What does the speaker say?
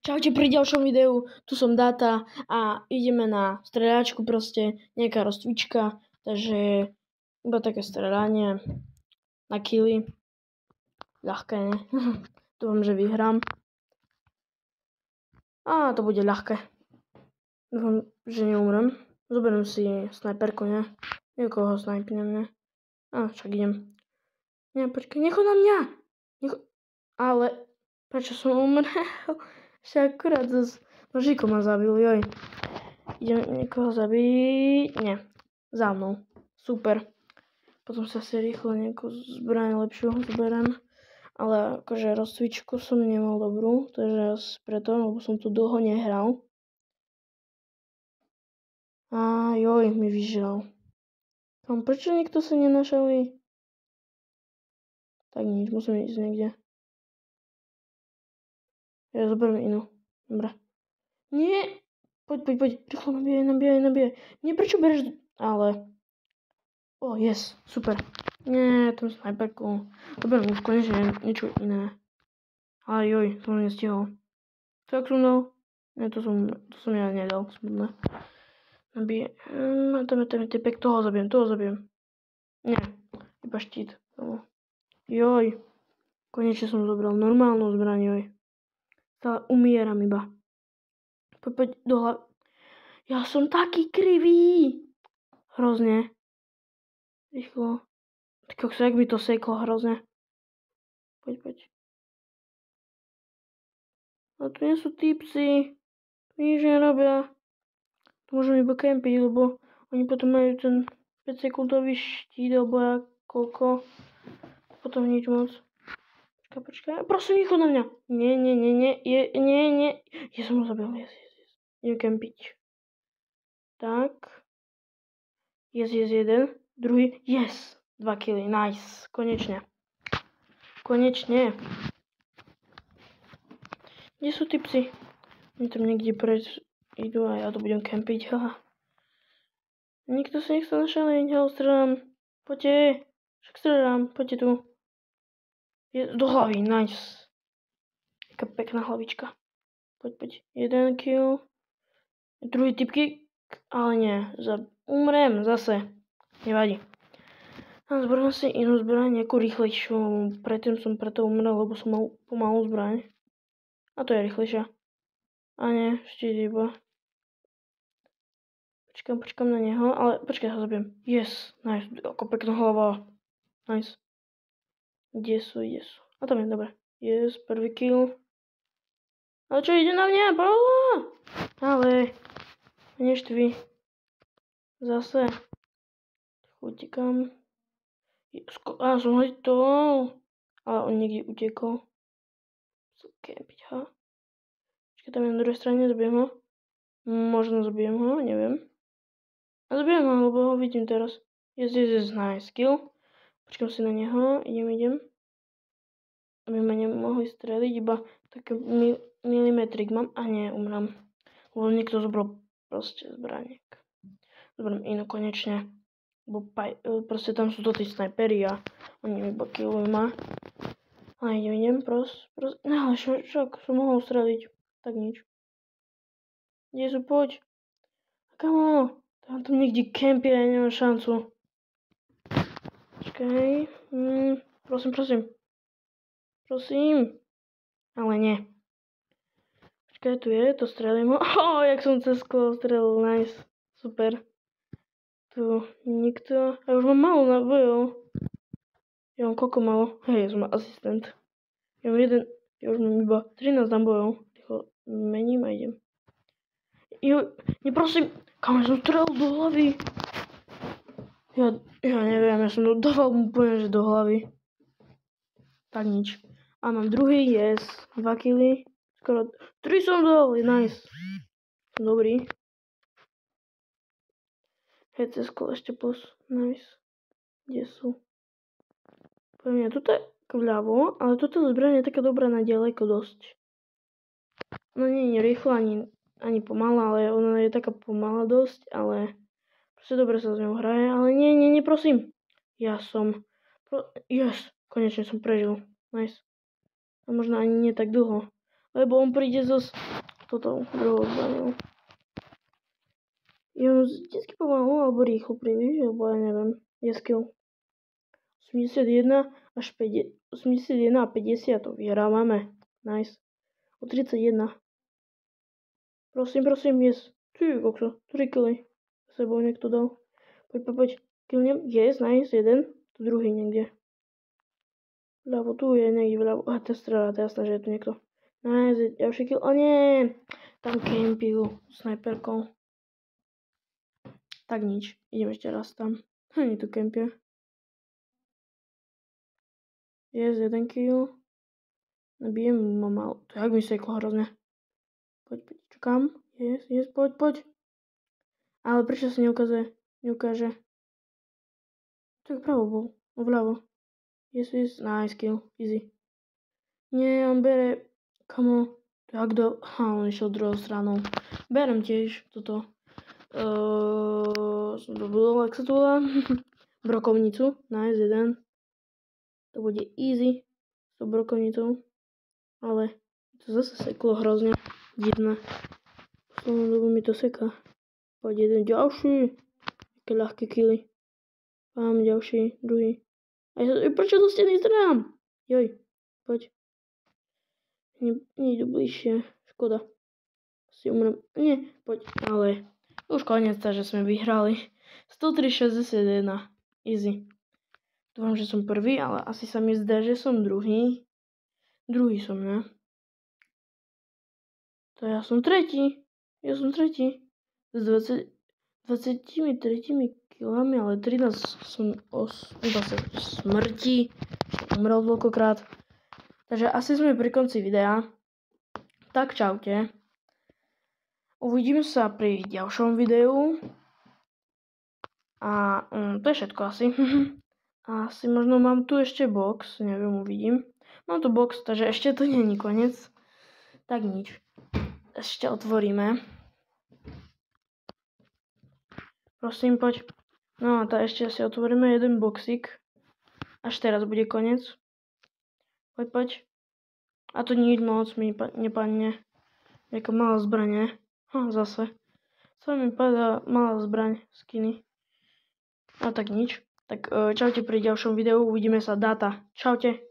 Čaute pri ďalšom videu, tu som Data a ideme na streľačku proste, nejaká rozcvička, takže iba také streľanie na killy, ľahké, ne? Dúfam, že vyhrám. A to bude ľahké. Dúfam, že neumrem. Zoberiem si snajperku, ne? Niekoho snajpnem, ne? A však idem. Nie, počkaj, nechod na mňa! Ale prečo som umrel? Však akurát s nožíkom ma zabil, joj. Idem niekoho zabiť. Nie, za mnou. Super. Potom sa si rýchlo nejakú zbraň lepšiu zoberiem. Ale akože rozcvičku som nemal dobrú, takže preto, lebo som tu dlho nehral. A joj, mi vyžral. Prečo nikto sa nenašali? Tak nič, musím ísť niekde. Ja zoberiem inú. Dobre. Nie! Poď. Rýchlo nabíjaj. Nie, prečo bereš... Ale... yes, super. Nie, tú snajperku. Doberiem už konečne niečo iné. Ale joj, som nestihol. Tak som dal? Nie, to som ja nedal. Smutné. Nabíjaj. Typek, toho zabijem. Nie, iba štít. Joj. Konečne som zobral normálnu zbraň, joj. Stále umieram iba. Poď do hlavy. Ja som taký krivý. Hrozne. Rýchlo. Tak jak mi to seklo hrozne. Poď. A tu nie sú tipsy. Nič nerobia. Tu môžem iba kempiť, lebo oni potom majú ten 5 sekundový štít, alebo ja koľko. Potom nič moc. Počkaj. Prosím, nechod na mňa. Nie. Nie. Ja som ho zabil. Yes. Idem kempiť. Tak. Yes, jeden. Druhý. Yes. 2 killy. Nice. Konečne. Kde sú tipsy? Oni tam niekde idú a ja tu budem kempiť. Haha. Nikto sa nechce našaliť. Ja ho strelám. Poďte. Však strelám. Poďte tu. Do hlavy. Nice. Taká pekná hlavička. Poď. 1 kill. Druhý typky. Ale nie. Umrem zase. Nevadí. A zborím si inú zbraň, nejakú rýchlejšiu. Predtým som preto umrel, lebo som mal pomalú zbraň. A to je rýchlejšia. A nie, štít iba. Počkám na neho, ale počkaj, ho zabijem. Yes, nice, ako pekná hlava. Nice. Kde sú? A tam je, dobre. Yes, prvý kill. Ale čo, ide na mňa? Ale, neštví. Zase. Utekám. Som ho hitol. Ale on niekde utekol. Kempiť, ha? Počkaj, tam je na druhej strane, zabijem ho. Možno zabijem ho, neviem. A zabijem ho, lebo ho vidím teraz. Yes, nice kill. Počkám si na neho, idem. Aby ma nemohli streliť, iba taký milimetrik mám. A nie, umrám. Lebo niekto zobral proste zbraník. Zoberiem inú konečne. Lebo proste tam sú to tí snajperi a oni iba killujú ma. A idem, no ale však som mohol streliť. Tak nič. Kde sú, poď. Kamo, tam niekde kempia, ja nemám šancu. Počkaj. Prosím. Ale nie. Počkaj, tu je, to strelím. Jak som cez sklo strelil, nice. Super. Tu nikto. Ja už mám málo nabojov. Ja mám koľko málo? Hej, ja som asistent. Ja už mám iba 13 nabojov. Ticho, mením a idem. Neprosím. Kam som strelil do hlavy? Ja neviem, ja som dával úplne, že do hlavy. Tak nič. A mám druhý, yes. 2 killy. Skoro 3 som dal, nice. Som dobrý. Hej, cez kolo ešte plus. Nice. Kde sú? Poviem ja, tuto je vľavo, ale toto zbraň je taká dobrá na ďaleko dosť. No nie je rýchla, ani pomalá, ale ona je taká pomalá dosť, ale proste dobre sa s ňou hraje, ale nie, prosím. Yes, konečne som prežil. Nice. A možno ani nie tak dlho, lebo on príde zos toto druhou zbraňou. Je on vždycky pomalu alebo rýchlo príliš, alebo ja neviem. Je skill. 81 a 50 to vyhrávame. Nice. O 31. Prosím, yes. Ty, kokso, 3 killy. Sebou niekto dal. Poď. Killnem. Yes, nice, jeden. Tu druhý niekde. Vľavo, tu je niekde vľavo. To strela, to je jasné, že je tu niekto. Nice, ďalší kill. O nie! Tam campil snajperkou. Tak nič. Idem ešte raz tam. Nie tu campia. Yes, jeden kill. Nabijem ma mal. To jak mi seklo hrozne. Poď, čakám. Yes, poď. Ale prečo sa neukáže? Tak pravo bol. Vľavo. Yes, nice kill. Easy. Nie, on bere. Kamo. Tak on išiel druhou stranou. Berem tiež toto. Som dobudol, ak sa to volá. Brokovnicu. Nice, jeden. To bude easy. S tou brokovnicou. Ale to zase seklo hrozne. Divné. V poslednú dobu mi to seká. Poď jeden ďalší. Také ľahké killy. Mám ďalší, druhý. Prečo do steny strám? Joj, poď. Nejdu bližšie. Škoda. Si umrem. Nie, poď. Ale už koniec, že sme vyhrali. 103,61. Easy. Dúfam, že som prvý, ale asi sa mi zdá, že som druhý. Druhý som, ne? To ja som tretí. S 23 kilami, ale 13 som zase smrti. Umrel toľkokrát. Takže asi sme pri konci videa. Tak čaute. Uvidím sa pri ďalšom videu. A to je všetko asi. Asi možno mám tu ešte box. Neviem, uvidím. Mám tu box, takže ešte to nie je koniec. Tak nič. Ešte otvoríme. Prosím, poď. No a tá ešte si otvoríme jeden boxík. Až teraz bude koniec. Poď. A to nič moc mi nepadne. Jaká malá zbraň. Zase. Co mi padá malá zbraň. Skiny. A tak nič. Tak čaute pri ďalšom videu. Uvidíme sa. Dáta. Čaute.